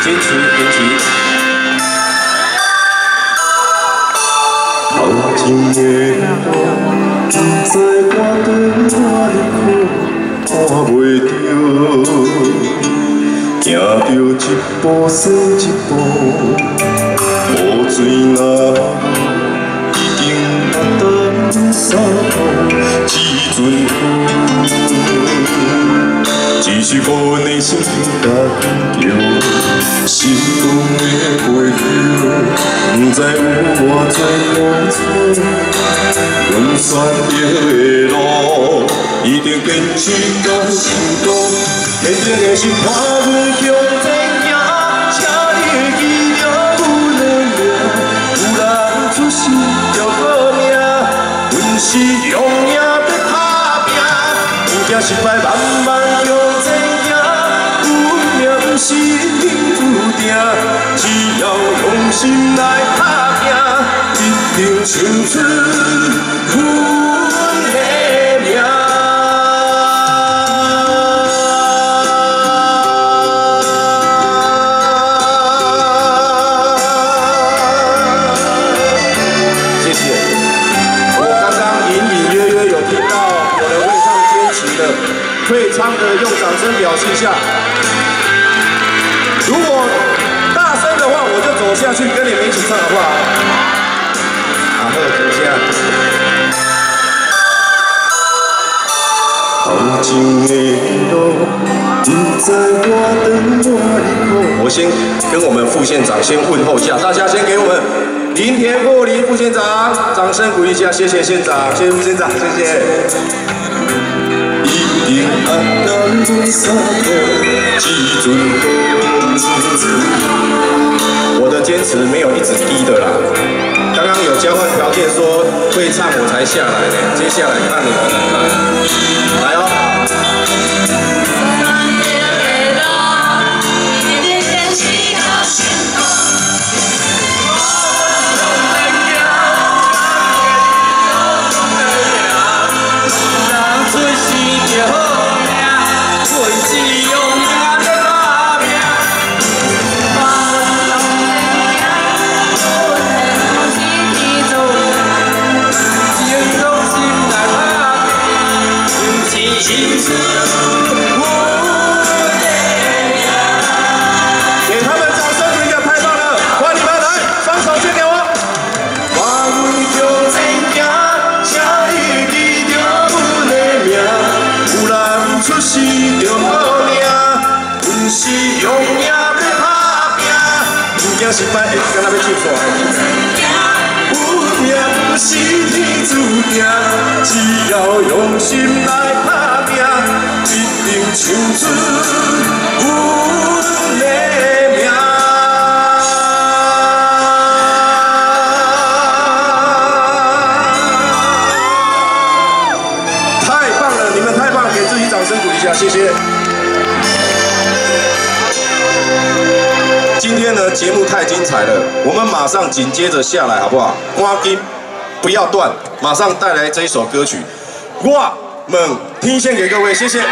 坚持延期。头前的路，不知我在哪里去，看袂着，行着一步算一步，无水若一定要等三步，只准只是阮的心情干叫，心中的回响，不知有偌多苦楚。阮选择的路，一定坚持到成功。坚定的心伴阮向前行，请你记着阮的名。有人出世就报名，阮是用命要打拼，有惊失败慢慢向前行。阮命不是天注定，只要用心来打拼，一定唱出阮的名。谢谢。我刚刚隐隐约约有听到有人会唱坚持的，会唱的用掌声表示一下。如果大声的话，我就走下去跟你们一起唱，好不好？好，等一下。头前的路，不知我在哪里去。我先跟我们副县长先问候一下，大家先给我们林田富林副县长掌声鼓励一下，谢谢县长，谢谢副县长，谢谢。一定按咱三步，只准我的坚持没有一直低的啦。刚刚有交换条件说会唱我才下来呢，接下来看你们来哦。给他们掌声鼓励，太棒了！欢迎你们来，双手献给我。我为着前行，请你记着阮的名。有人出世就报名，阮是用命要打拼，有惊失败会敢若要唱错。阮命不是天注定，只要用心来打拼。一定唱出阮的名。太棒了，你们太棒了，给自己掌声鼓励一下，谢谢。今天呢，节目太精彩了，我们马上紧接着下来，好不好？赶紧不要断，马上带来这一首歌曲。我们听献给各位，谢谢。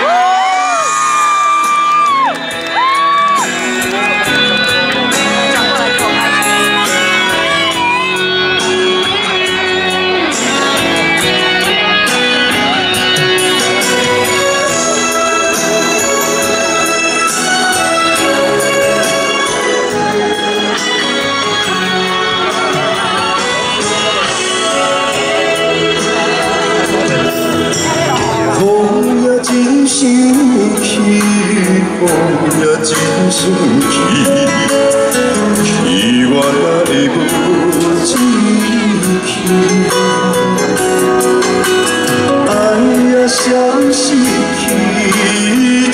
生气，风也真生气，气我哪会无志气？爱也消失去，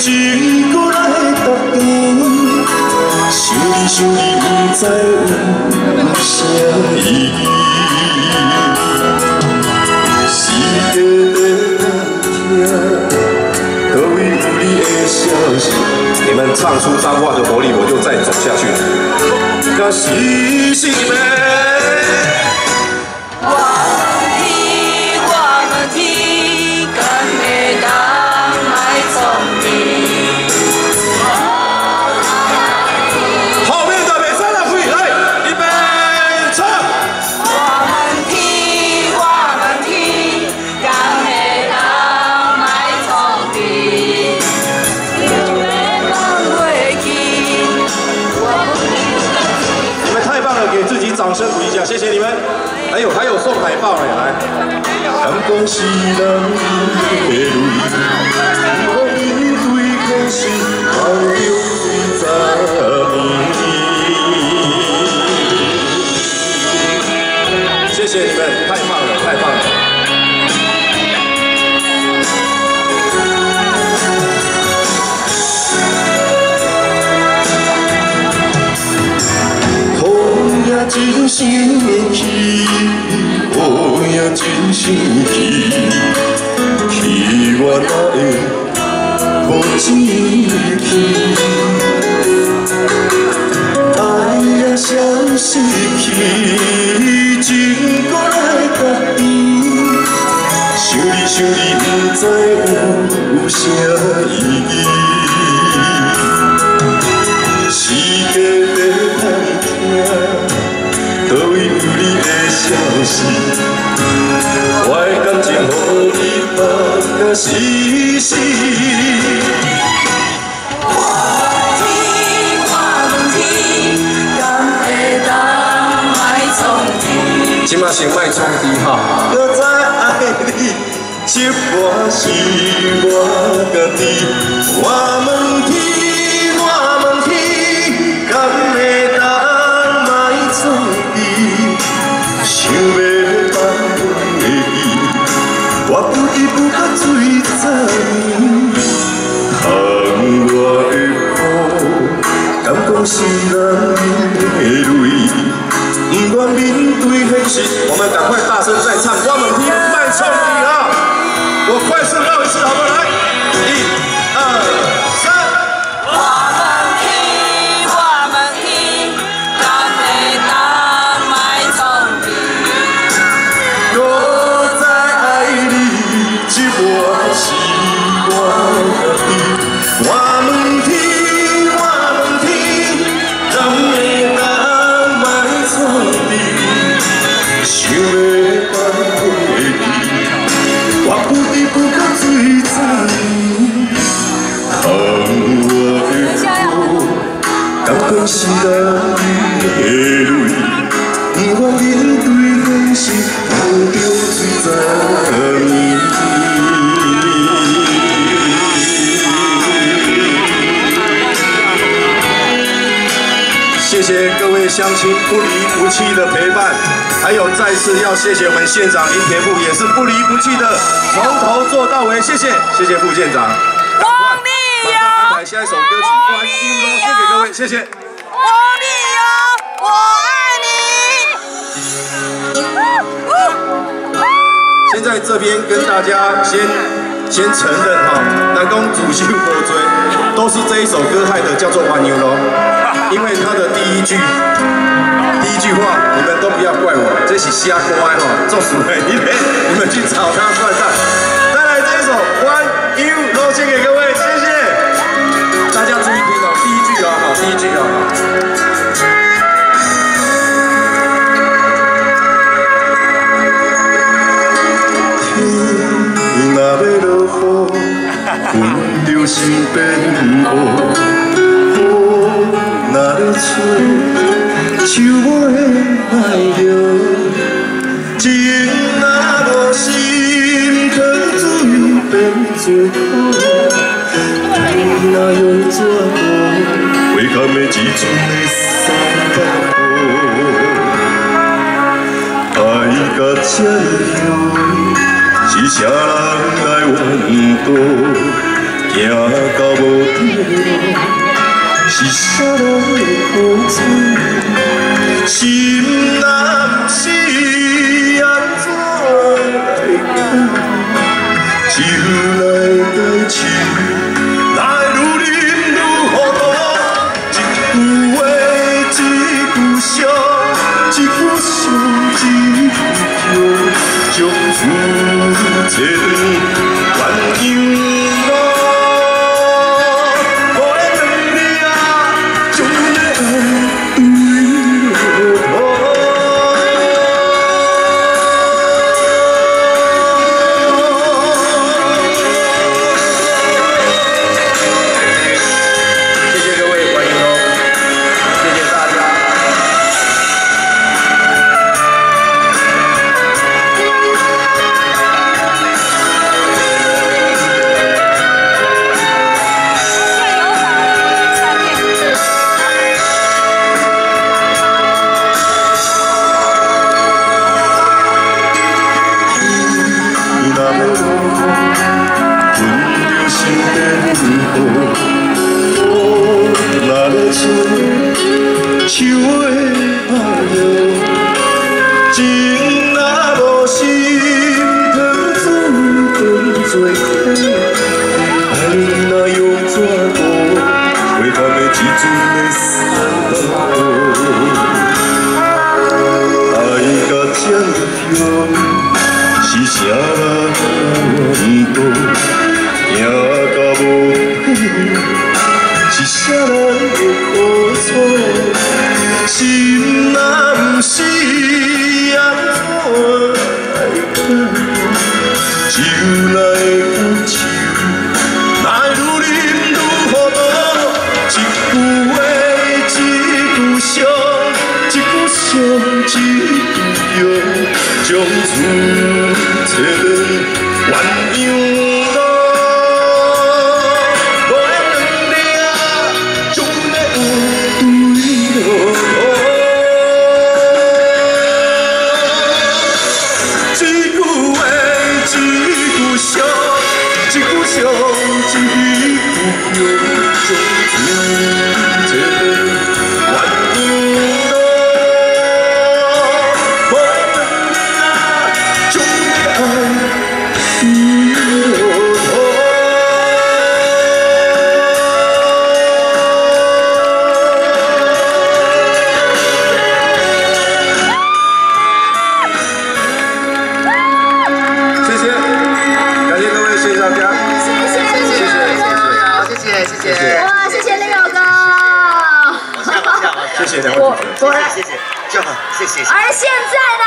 情搁来搭边，想你想你，不知有啥意义。世界在听。你们唱出彰化的活力，我就再走下去。那是心的。好了，谢谢你们。还有送海报嘞，来。敢讲是人的泪，我面对可是流着水十年。谢谢你们，太棒了，太棒了。 真生气，雨也真生气，气我哪会无志气？爱也想失去，情搁来隔离，想你不知有啥意义。时间要通听。 倒位有你的消息，我的感情予你放甲死死。我问天，敢会当莫创治？即马先莫创治吼，搁再爱你，这半是我家己。我问天，我问天，敢会当莫创？ 想要放袂记，我不得不甲水站，含我的苦，敢讲是人的泪，不愿面对现实。我们赶快大声再唱，我们天卖创意啊！我快速绕一次，好不好？来，1、2、3。 是人的泪，不愿面对现实，流着水十年。谢谢各位乡亲不离不弃的陪伴，还有再次要谢谢我们县长林田富，也是不离不弃的从头做到尾，谢谢副县长。王力友，安排下一首歌曲《关于喽》，献给各位，谢谢。 王力友，我爱你。先在这边跟大家先承认哈，南宫主席无罪，都是这一首歌害的，叫做《玩牛喽》，因为他的第一句话，你们都不要怪我，这是瞎瓜哈，做鼠辈，你们去找他算账。再来这一首《One You》，都献给各位，谢谢。大家注意听哦，第一句哦，好，第一句哦。 若要落雨，阮着身边有雨若要吹，手我会爱着。情若无心，汤水变做苦。天若用纸糊，花甘的时阵会三百步。爱到这样。 是啥人来怨妒？行到无底，是啥人会付出？心若是安怎来讲？只来解释，哪会愈啉愈糊涂？一句话，一句笑，一句伤，一句叫。 将厝坐断，鸳鸯路，我的两你啊，将阮的爱对落土。谢谢各位观众，谢谢大家。手的爱着，情若无心汤水变做苦，爱若用怎过，袂甘的一阵的酸苦。爱甲这么凶，是啥人不懂？行到无底，是啥人的苦楚？心若不是安怎来讲？酒来有酒，哪会愈啉愈糊涂？一句话，一句伤，一句伤，一句忧，将自找到鸳鸯路。无缘两粒啊，总要有对路。一句话，一句伤，一句伤，一句忧，将自找到鸳鸯路。谢谢，哇，谢谢Leo哥，谢谢两位主持人，谢谢，就好，谢谢。而现在呢？